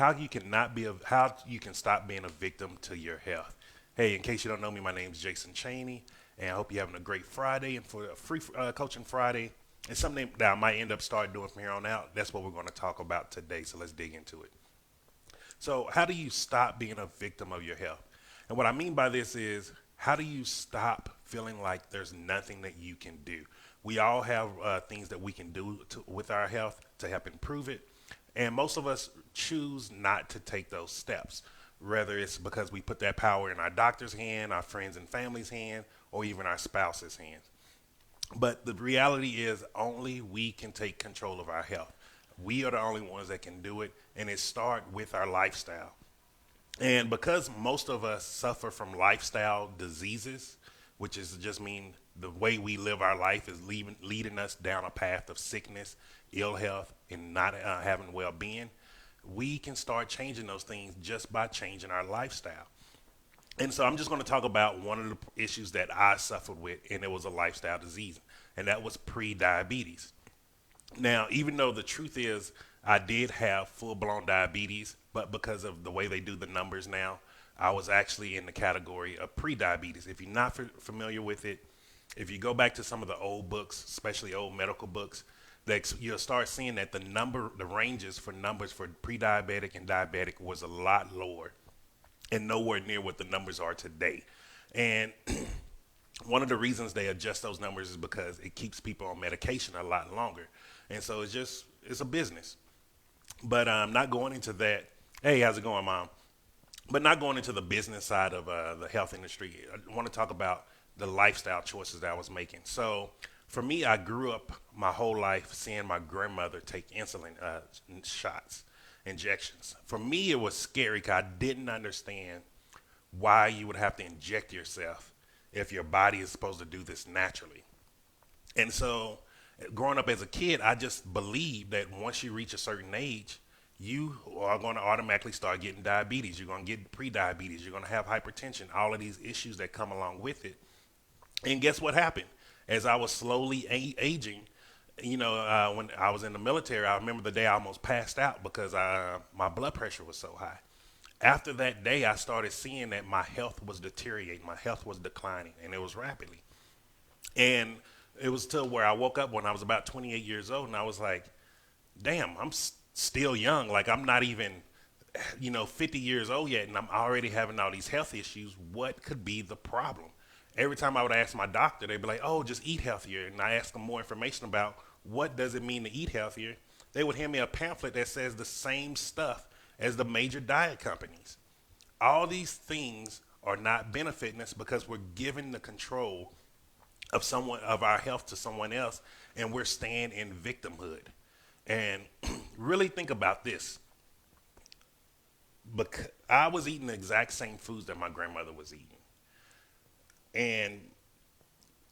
how you can stop being a victim to your health. Hey, in case you don't know me, my name is Jason Cheney, and I hope you're having a great Friday. And for a free coaching Friday, it's something that I might end up start doing from here on out. That's what we're going to talk about today. So let's dig into it. So, how do you stop being a victim of your health? And what I mean by this is, how do you stop feeling like there's nothing that you can do? We all have things that we can do with our health to help improve it. And most of us choose not to take those steps, whether it's because we put that power in our doctor's hand, our friends and family's hand, or even our spouse's hands. But the reality is, only we can take control of our health. We are the only ones that can do it, and it starts with our lifestyle. And because most of us suffer from lifestyle diseases, which is just mean the way we live our life is leading us down a path of sickness, ill health, and not having well being, we can start changing those things just by changing our lifestyle. And so I'm just going to talk about one of the issues that I suffered with, and it was a lifestyle disease, and that was pre-diabetes. Now, even though the truth is I did have full blown diabetes, but because of the way they do the numbers now, I was actually in the category of pre-diabetes. If you're not familiar with it, if you go back to some of the old books, especially old medical books, you'll start seeing that the ranges for numbers for pre-diabetic and diabetic was a lot lower and nowhere near what the numbers are today. And one of the reasons they adjust those numbers is because it keeps people on medication a lot longer. And so it's a business. But not going into that. Hey, how's it going, Mom? But not going into the business side of the health industry. I want to talk about the lifestyle choices that I was making. So for me, I grew up my whole life seeing my grandmother take insulin shots, injections. For me, it was scary because I didn't understand why you would have to inject yourself if your body is supposed to do this naturally. And so, growing up as a kid, I just believed that once you reach a certain age, you are going to automatically start getting diabetes. You're going to get pre-diabetes. You're going to have hypertension, all of these issues that come along with it. And guess what happened? As I was slowly aging, when I was in the military, I remember the day I almost passed out because my blood pressure was so high. After that day, I started seeing that my health was deteriorating, my health was declining, and it was rapidly. And it was till where I woke up when I was about 28 years old, and I was like, damn, I'm still young. Like, I'm not even, 50 years old yet, and I'm already having all these health issues. What could be the problem? Every time I would ask my doctor, they'd be like, oh, just eat healthier. And I asked them more information about what does it mean to eat healthier. They would hand me a pamphlet that says the same stuff as the major diet companies. All these things are not benefiting us because we're giving the control of our health to someone else, and we're staying in victimhood. And really think about this. Because I was eating the exact same foods that my grandmother was eating, and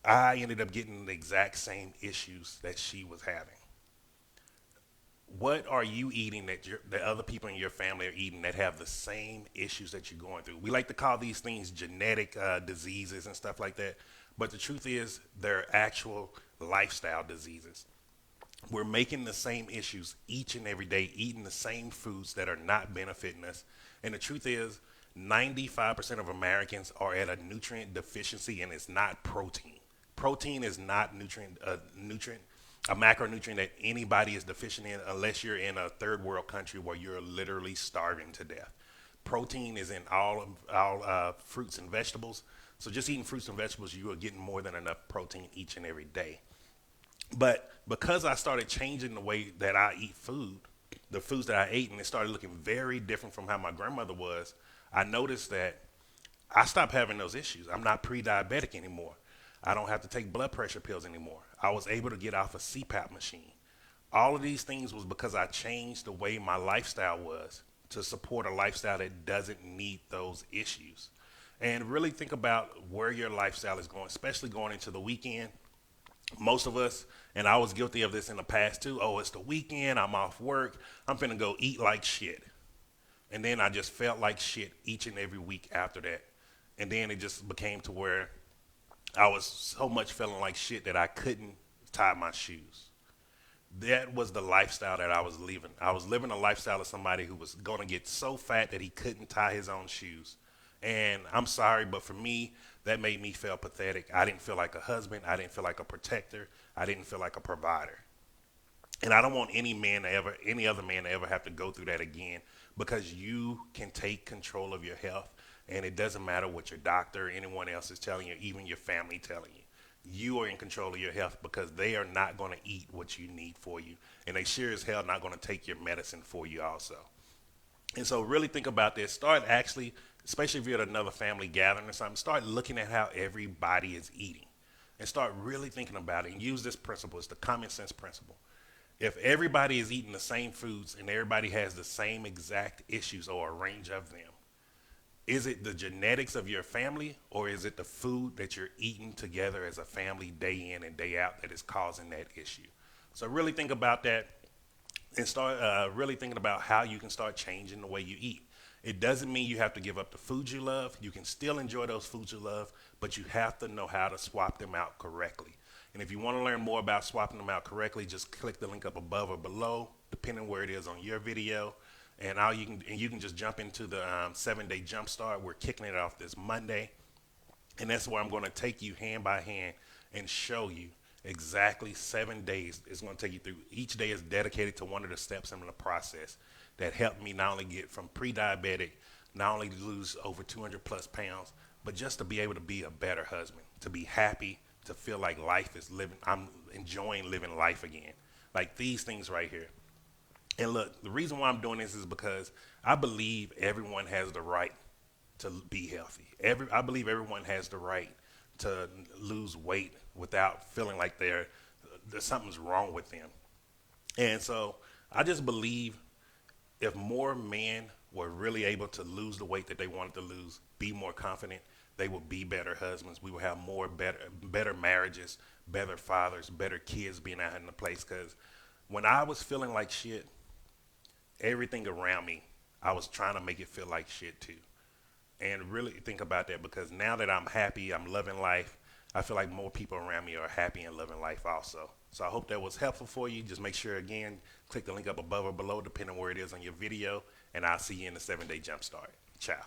I ended up getting the exact same issues that she was having. What are you eating that other people in your family are eating that have the same issues that you're going through? We like to call these things genetic diseases and stuff like that, but the truth is they're actual lifestyle diseases. We're making the same issues each and every day, eating the same foods that are not benefiting us. And the truth is, 95% of Americans are at a nutrient deficiency, and it's not protein. Protein is not a macronutrient that anybody is deficient in unless you're in a third world country where you're literally starving to death. Protein is in all fruits and vegetables. So just eating fruits and vegetables, you are getting more than enough protein each and every day. But because I started changing the way that I eat food, the foods that I ate, and it started looking very different from how my grandmother was, I noticed that I stopped having those issues. I'm not pre-diabetic anymore. I don't have to take blood pressure pills anymore. I was able to get off a CPAP machine. All of these things was because I changed the way my lifestyle was to support a lifestyle that doesn't meet those issues. And really think about where your lifestyle is going, especially going into the weekend. Most of us, and I was guilty of this in the past too. Oh, it's the weekend. I'm off work. I'm finna go eat like shit. And then I just felt like shit each and every week after that. And then it just became to where I was so much feeling like shit that I couldn't tie my shoes. That was the lifestyle that I was living. I was living a lifestyle of somebody who was going to get so fat that he couldn't tie his own shoes. And I'm sorry, but for me, that made me feel pathetic. I didn't feel like a husband. I didn't feel like a protector. I didn't feel like a provider. And I don't want any other man to ever have to go through that again, because you can take control of your health, and it doesn't matter what your doctor or anyone else is telling you, even your family telling you. You are in control of your health, because they are not going to eat what you need for you. And they sure as hell not going to take your medicine for you also. And so really think about this. Start actually, especially if you're at another family gathering or something, start looking at how everybody is eating. And start really thinking about it and use this principle. It's the common sense principle. If everybody is eating the same foods and everybody has the same exact issues or a range of them, is it the genetics of your family, or is it the food that you're eating together as a family day in and day out that is causing that issue? So really think about that, and start really thinking about how you can start changing the way you eat. It doesn't mean you have to give up the foods you love. You can still enjoy those foods you love, but you have to know how to swap them out correctly. And if you want to learn more about swapping them out correctly, just click the link up above or below, depending where it is on your video. And you can just jump into the 7-day jump start. We're kicking it off this Monday, and that's where I'm going to take you hand by hand and show you exactly 7 days. It's going to take you through. Each day is dedicated to one of the steps in the process that helped me not only get from pre-diabetic, not only to lose over 200 plus pounds, but just to be able to be a better husband, to be happy, to feel like life is living. I'm enjoying living life again. Like these things right here. And look, the reason why I'm doing this is because I believe everyone has the right to be healthy. I believe everyone has the right to lose weight without feeling like there's something's wrong with them. And so I just believe if more men were really able to lose the weight that they wanted to lose, be more confident, they would be better husbands. We would have better marriages, better fathers, better kids being out in the place. Because when I was feeling like shit, everything around me, I was trying to make it feel like shit too. And really think about that, because now that I'm happy, I'm loving life, I feel like more people around me are happy and loving life also. So I hope that was helpful for you. Just make sure, again, click the link up above or below, depending on where it is on your video, and I'll see you in the 7-day jump start. Ciao.